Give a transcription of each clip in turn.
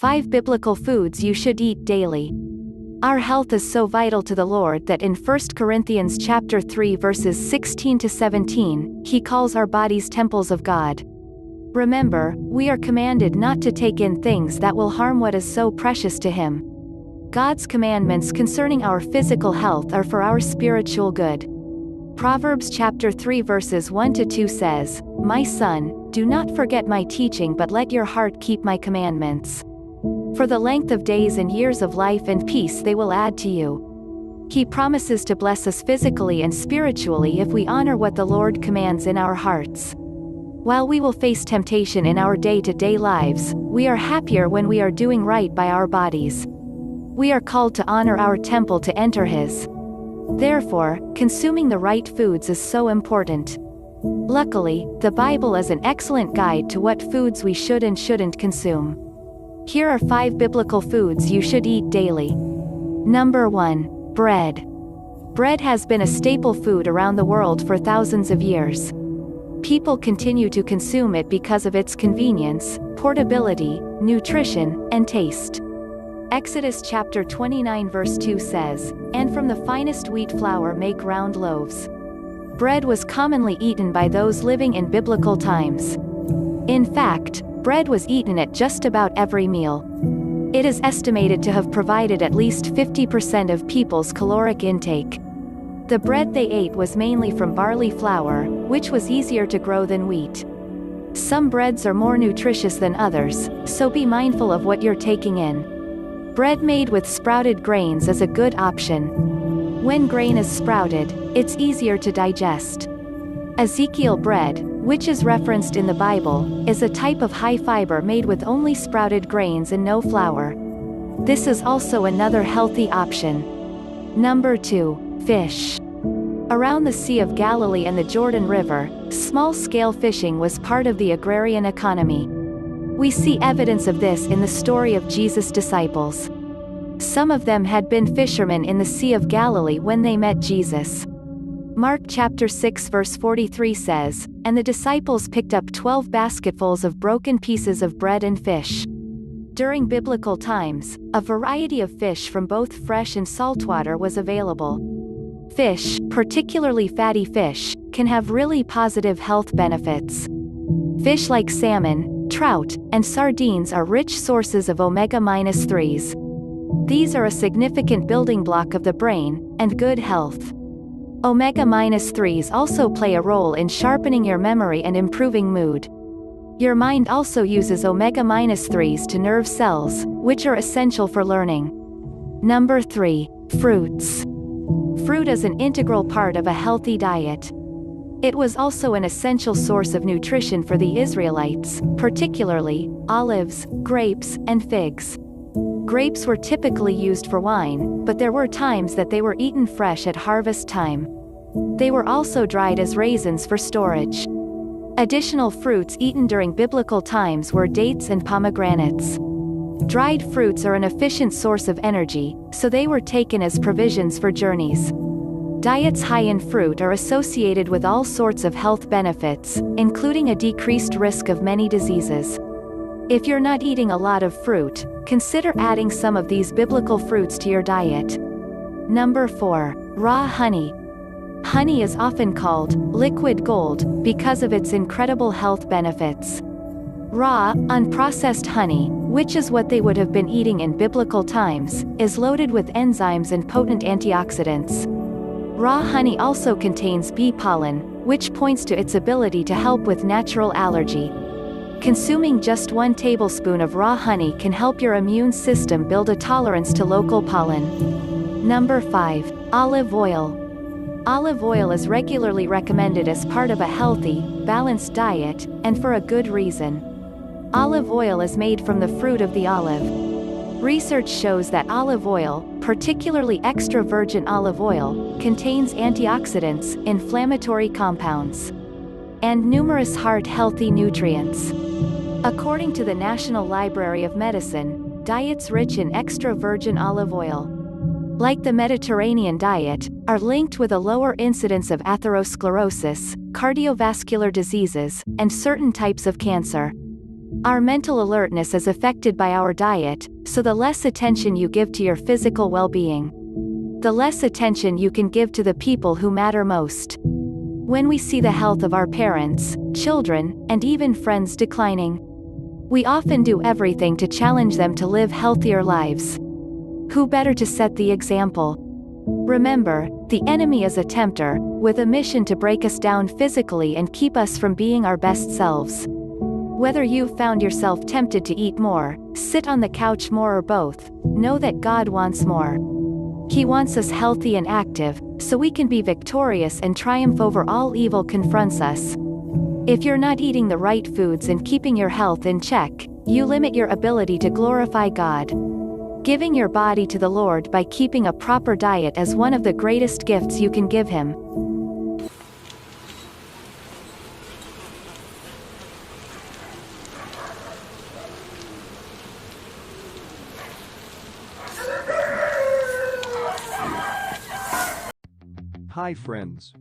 5 biblical foods you should eat daily. Our health is so vital to the Lord that in 1 Corinthians chapter 3 verses 16 to 17, he calls our bodies temples of God. Remember, we are commanded not to take in things that will harm what is so precious to him. God's commandments concerning our physical health are for our spiritual good. Proverbs chapter 3 verses 1 to 2 says, "My son, do not forget my teaching, but let your heart keep my commandments. For the length of days and years of life and peace they will add to you." He promises to bless us physically and spiritually if we honor what the Lord commands in our hearts. While we will face temptation in our day-to-day lives, we are happier when we are doing right by our bodies. We are called to honor our temple to enter His. Therefore, consuming the right foods is so important. Luckily, the Bible is an excellent guide to what foods we should and shouldn't consume. Here are 5 biblical foods you should eat daily. Number 1. Bread. Bread has been a staple food around the world for thousands of years. People continue to consume it because of its convenience, portability, nutrition, and taste. Exodus chapter 29 verse 2 says, "And from the finest wheat flour make round loaves." Bread was commonly eaten by those living in biblical times. In fact, bread was eaten at just about every meal. It is estimated to have provided at least 50% of people's caloric intake. The bread they ate was mainly from barley flour, which was easier to grow than wheat. Some breads are more nutritious than others, so be mindful of what you're taking in. Bread made with sprouted grains is a good option. When grain is sprouted, it's easier to digest. Ezekiel bread, which is referenced in the Bible, is a type of high fiber made with only sprouted grains and no flour. This is also another healthy option. Number 2. Fish. Around the Sea of Galilee and the Jordan River, small-scale fishing was part of the agrarian economy. We see evidence of this in the story of Jesus' disciples. Some of them had been fishermen in the Sea of Galilee when they met Jesus. Mark chapter 6 verse 43 says, "And the disciples picked up 12 basketfuls of broken pieces of bread and fish." During biblical times, a variety of fish from both fresh and saltwater was available. Fish, particularly fatty fish, can have really positive health benefits. Fish like salmon, trout, and sardines are rich sources of omega-3s. These are a significant building block of the brain, and good health. Omega-3s also play a role in sharpening your memory and improving mood. Your mind also uses omega-3s to nerve cells, which are essential for learning. Number 3. Fruits. Fruit is an integral part of a healthy diet. It was also an essential source of nutrition for the Israelites, particularly olives, grapes, and figs. Grapes were typically used for wine, but there were times that they were eaten fresh at harvest time. They were also dried as raisins for storage. Additional fruits eaten during biblical times were dates and pomegranates. Dried fruits are an efficient source of energy, so they were taken as provisions for journeys. Diets high in fruit are associated with all sorts of health benefits, including a decreased risk of many diseases. If you're not eating a lot of fruit, consider adding some of these biblical fruits to your diet. Number 4. Raw honey. Honey is often called liquid gold because of its incredible health benefits. Raw, unprocessed honey, which is what they would have been eating in biblical times, is loaded with enzymes and potent antioxidants. Raw honey also contains bee pollen, which points to its ability to help with natural allergy. Consuming just 1 tablespoon of raw honey can help your immune system build a tolerance to local pollen. Number 5. Olive oil. Olive oil is regularly recommended as part of a healthy, balanced diet, and for a good reason. Olive oil is made from the fruit of the olive. Research shows that olive oil, particularly extra virgin olive oil, contains antioxidants, inflammatory compounds, and numerous heart-healthy nutrients. According to the National Library of Medicine, diets rich in extra virgin olive oil, like the Mediterranean diet, are linked with a lower incidence of atherosclerosis, cardiovascular diseases, and certain types of cancer. Our mental alertness is affected by our diet, so the less attention you give to your physical well-being, the less attention you can give to the people who matter most. When we see the health of our parents, children, and even friends declining, we often do everything to challenge them to live healthier lives. Who better to set the example? Remember, the enemy is a tempter, with a mission to break us down physically and keep us from being our best selves. Whether you've found yourself tempted to eat more, sit on the couch more, or both, know that God wants more. He wants us healthy and active, so we can be victorious and triumph over all evil confronts us. If you're not eating the right foods and keeping your health in check, you limit your ability to glorify God. Giving your body to the Lord by keeping a proper diet is one of the greatest gifts you can give Him. Hi friends.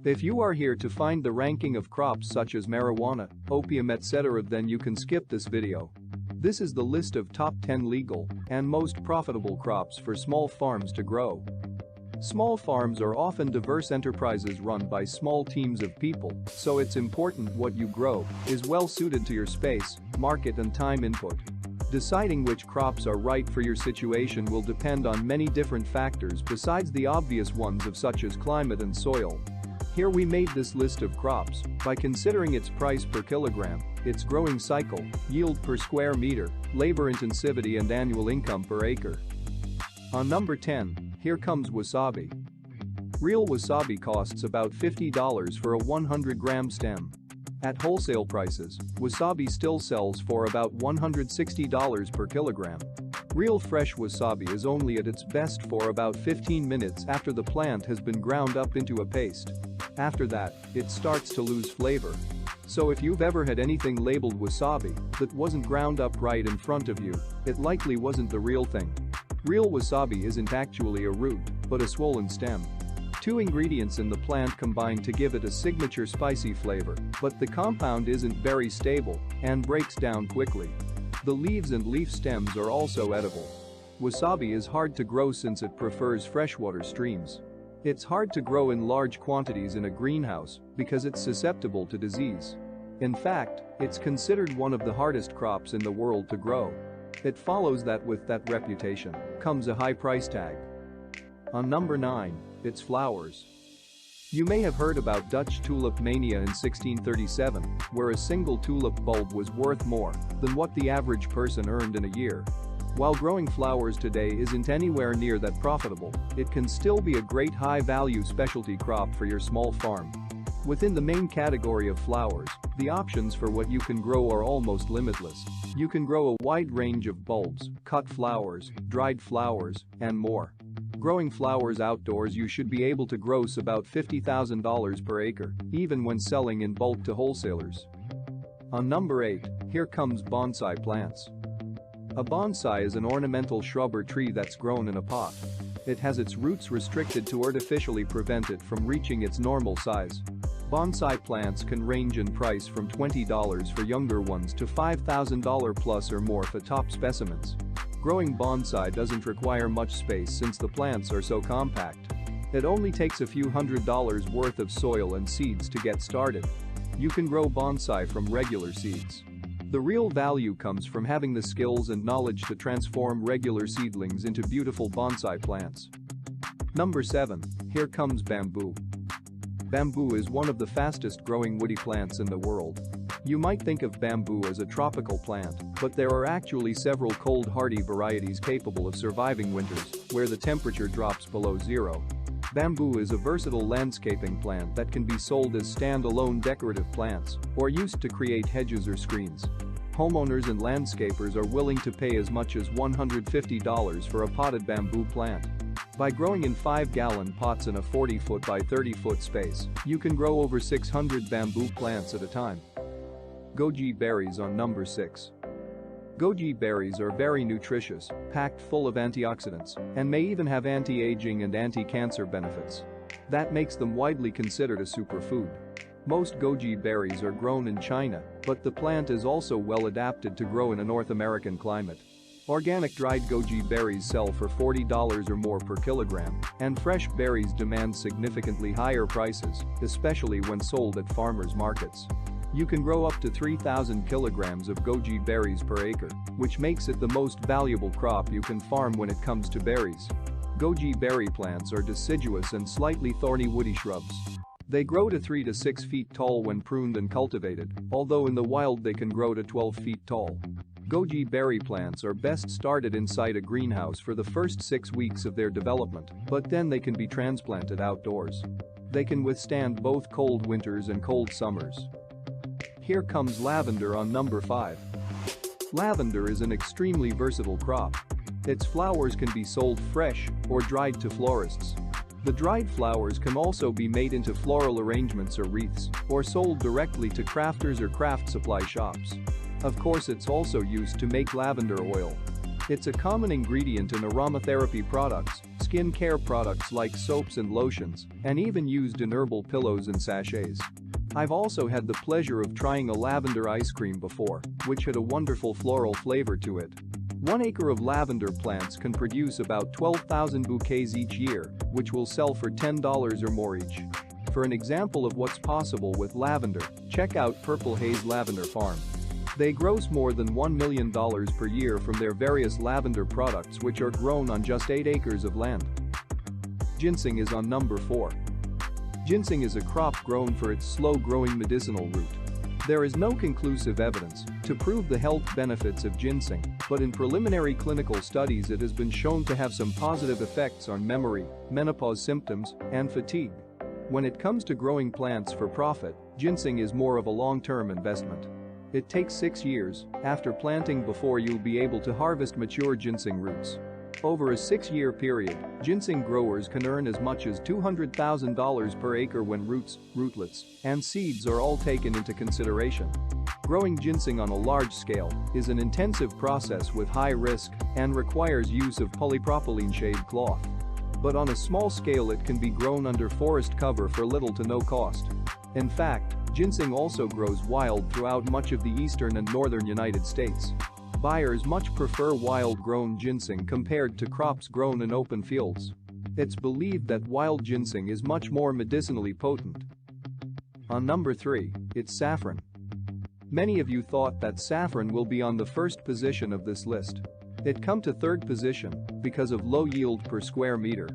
If you are here to find the ranking of crops such as marijuana, opium etc., then you can skip this video. This is the list of top 10 legal and most profitable crops for small farms to grow. Small farms are often diverse enterprises run by small teams of people, so it's important what you grow is well suited to your space, market and time input. Deciding which crops are right for your situation will depend on many different factors besides the obvious ones of such as climate and soil. Here we made this list of crops by considering its price per kilogram, its growing cycle, yield per square meter, labor intensivity and annual income per acre. On number 10, here comes wasabi. Real wasabi costs about $50 for a 100-gram stem. At wholesale prices, wasabi still sells for about $160 per kilogram. Real fresh wasabi is only at its best for about 15 minutes after the plant has been ground up into a paste. After that, it starts to lose flavor. So if you've ever had anything labeled wasabi that wasn't ground up right in front of you, it likely wasn't the real thing. Real wasabi isn't actually a root, but a swollen stem. Two ingredients in the plant combine to give it a signature spicy flavor, but the compound isn't very stable and breaks down quickly. The leaves and leaf stems are also edible. Wasabi is hard to grow since it prefers freshwater streams. It's hard to grow in large quantities in a greenhouse because it's susceptible to disease. In fact, it's considered one of the hardest crops in the world to grow. It follows that with that reputation comes a high price tag. On number 9, it's flowers. You may have heard about Dutch tulip mania in 1637, where a single tulip bulb was worth more than what the average person earned in a year. While growing flowers today isn't anywhere near that profitable, it can still be a great high-value specialty crop for your small farm. Within the main category of flowers, the options for what you can grow are almost limitless. You can grow a wide range of bulbs, cut flowers, dried flowers, and more. Growing flowers outdoors, you should be able to gross about $50,000 per acre, even when selling in bulk to wholesalers. On number 8, here comes bonsai plants. A bonsai is an ornamental shrub or tree that's grown in a pot. It has its roots restricted to artificially prevent it from reaching its normal size. Bonsai plants can range in price from $20 for younger ones to $5,000 plus or more for top specimens. Growing bonsai doesn't require much space since the plants are so compact. It only takes a few $100s worth of soil and seeds to get started. You can grow bonsai from regular seeds. The real value comes from having the skills and knowledge to transform regular seedlings into beautiful bonsai plants. Number 7, here comes bamboo. Bamboo is one of the fastest growing woody plants in the world. You might think of bamboo as a tropical plant, but there are actually several cold hardy varieties capable of surviving winters where the temperature drops below zero. Bamboo is a versatile landscaping plant that can be sold as stand-alone decorative plants or used to create hedges or screens. Homeowners and landscapers are willing to pay as much as $150 for a potted bamboo plant. By growing in 5-gallon pots in a 40-foot by 30-foot space, you can grow over 600 bamboo plants at a time. Goji berries on number 6. Goji berries are very nutritious, packed full of antioxidants, and may even have anti-aging and anti-cancer benefits. That makes them widely considered a superfood. Most goji berries are grown in China, but the plant is also well adapted to grow in a North American climate. Organic dried goji berries sell for $40 or more per kilogram, and fresh berries demand significantly higher prices, especially when sold at farmers' markets. You can grow up to 3,000 kilograms of goji berries per acre, which makes it the most valuable crop you can farm when it comes to berries. Goji berry plants are deciduous and slightly thorny woody shrubs. They grow to 3 to 6 feet tall when pruned and cultivated, although in the wild they can grow to 12 feet tall. Goji berry plants are best started inside a greenhouse for the first 6 weeks of their development, but then they can be transplanted outdoors. They can withstand both cold winters and cold summers. Here comes lavender on number 5. Lavender is an extremely versatile crop. Its flowers can be sold fresh or dried to florists. The dried flowers can also be made into floral arrangements or wreaths, or sold directly to crafters or craft supply shops. Of course, it's also used to make lavender oil. It's a common ingredient in aromatherapy products, skin care products like soaps and lotions, and even used in herbal pillows and sachets. I've also had the pleasure of trying a lavender ice cream before, which had a wonderful floral flavor to it. 1 acre of lavender plants can produce about 12,000 bouquets each year, which will sell for $10 or more each. For an example of what's possible with lavender, check out Purple Haze Lavender Farm. They gross more than $1 million per year from their various lavender products, which are grown on just 8 acres of land. Ginseng is on number 4. Ginseng is a crop grown for its slow-growing medicinal root. There is no conclusive evidence to prove the health benefits of ginseng, but in preliminary clinical studies it has been shown to have some positive effects on memory, menopause symptoms, and fatigue. When it comes to growing plants for profit, ginseng is more of a long-term investment. It takes 6 years after planting before you'll be able to harvest mature ginseng roots. Over a 6-year period, ginseng growers can earn as much as $200,000 per acre when roots, rootlets, and seeds are all taken into consideration. Growing ginseng on a large scale is an intensive process with high risk and requires use of polypropylene shade cloth. But on a small scale it can be grown under forest cover for little to no cost. In fact, ginseng also grows wild throughout much of the eastern and northern United States. Buyers much prefer wild-grown ginseng compared to crops grown in open fields. It's believed that wild ginseng is much more medicinally potent. On number 3, it's saffron. Many of you thought that saffron will be on the first position of this list. It come to third position because of low yield per square meter.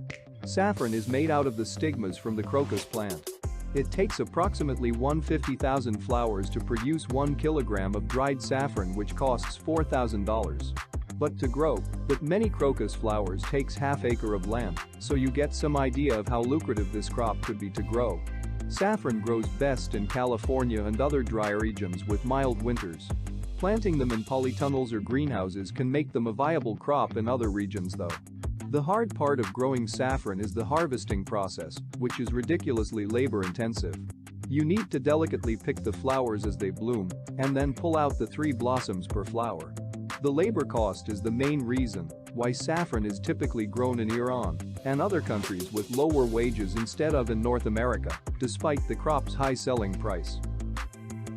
Saffron is made out of the stigmas from the crocus plant. It takes approximately 150,000 flowers to produce 1 kilogram of dried saffron, which costs $4,000. But to grow that many crocus flowers takes half acre of land, so you get some idea of how lucrative this crop could be to grow. Saffron grows best in California and other dry regions with mild winters. Planting them in polytunnels or greenhouses can make them a viable crop in other regions though. The hard part of growing saffron is the harvesting process, which is ridiculously labor-intensive. You need to delicately pick the flowers as they bloom, and then pull out the 3 blossoms per flower. The labor cost is the main reason why saffron is typically grown in Iran and other countries with lower wages instead of in North America, despite the crop's high selling price.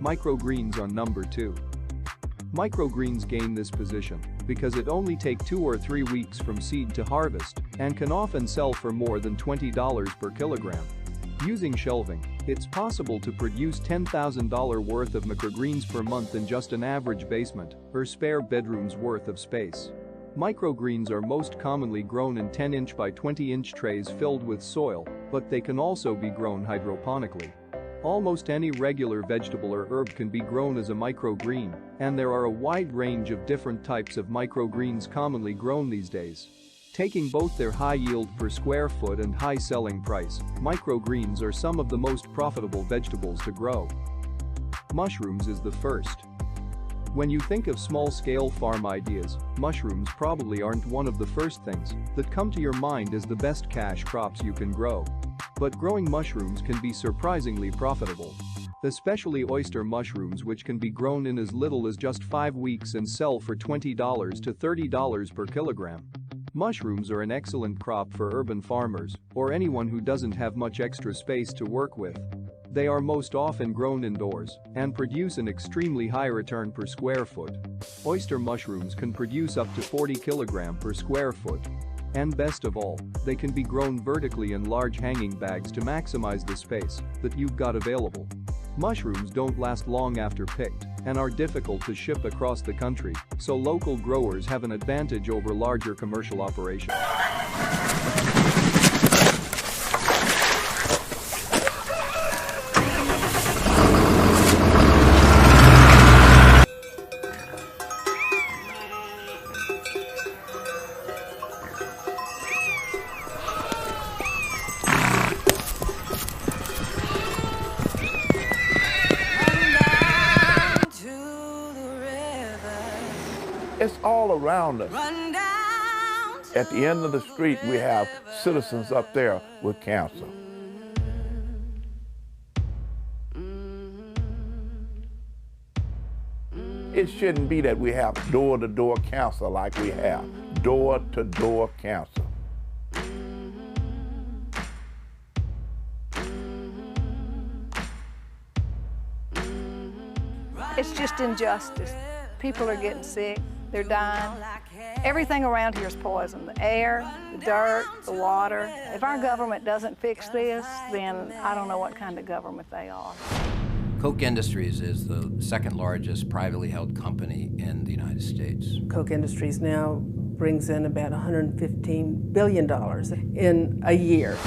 Microgreens on number 2. Microgreens gain this position because it only takes 2 or 3 weeks from seed to harvest and can often sell for more than $20 per kilogram. Using shelving, it's possible to produce $10,000 worth of microgreens per month in just an average basement or spare bedroom's worth of space. Microgreens are most commonly grown in 10-inch by 20-inch trays filled with soil, but they can also be grown hydroponically. Almost any regular vegetable or herb can be grown as a microgreen, and there are a wide range of different types of microgreens commonly grown these days. Taking both their high yield per square foot and high selling price, microgreens are some of the most profitable vegetables to grow. Mushrooms is the first. When you think of small-scale farm ideas, mushrooms probably aren't one of the first things that come to your mind as the best cash crops you can grow. But growing mushrooms can be surprisingly profitable. Especially oyster mushrooms, which can be grown in as little as just 5 weeks and sell for $20 to $30 per kilogram. Mushrooms are an excellent crop for urban farmers or anyone who doesn't have much extra space to work with. They are most often grown indoors and produce an extremely high return per square foot. Oyster mushrooms can produce up to 40 kg per square foot. And best of all, they can be grown vertically in large hanging bags to maximize the space that you've got available. Mushrooms don't last long after picked and are difficult to ship across the country, so local growers have an advantage over larger commercial operations. It's all around us. At the end of the street, we have citizens up there with cancer. It shouldn't be that we have door-to-door cancer like we have. Door-to-door cancer. It's just injustice. People are getting sick, they're dying. Everything around here is poison. The air, the dirt, the water. If our government doesn't fix this, then I don't know what kind of government they are. Koch Industries is the second largest privately held company in the United States. Koch Industries now brings in about $115 billion in a year.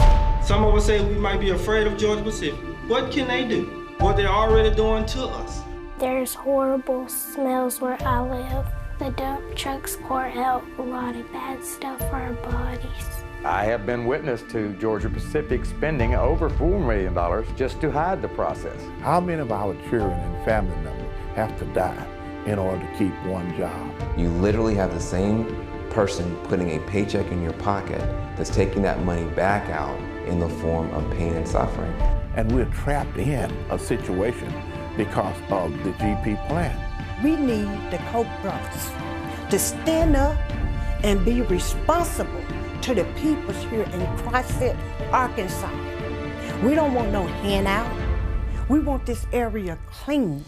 Some of us say we might be afraid of Georgia Pacific. What can they do? What they're already doing to us? There's horrible smells where I live. The dump trucks pour out a lot of bad stuff for our bodies. I have been witness to Georgia Pacific spending over $4 million just to hide the process. How many of our children and family members have to die in order to keep one job? You literally have the same person putting a paycheck in your pocket that's taking that money back out in the form of pain and suffering. And we're trapped in a situation because of the GP plan. We need the Koch brothers to stand up and be responsible to the people here in CrossFit, Arkansas. We don't want no handout. We want this area clean.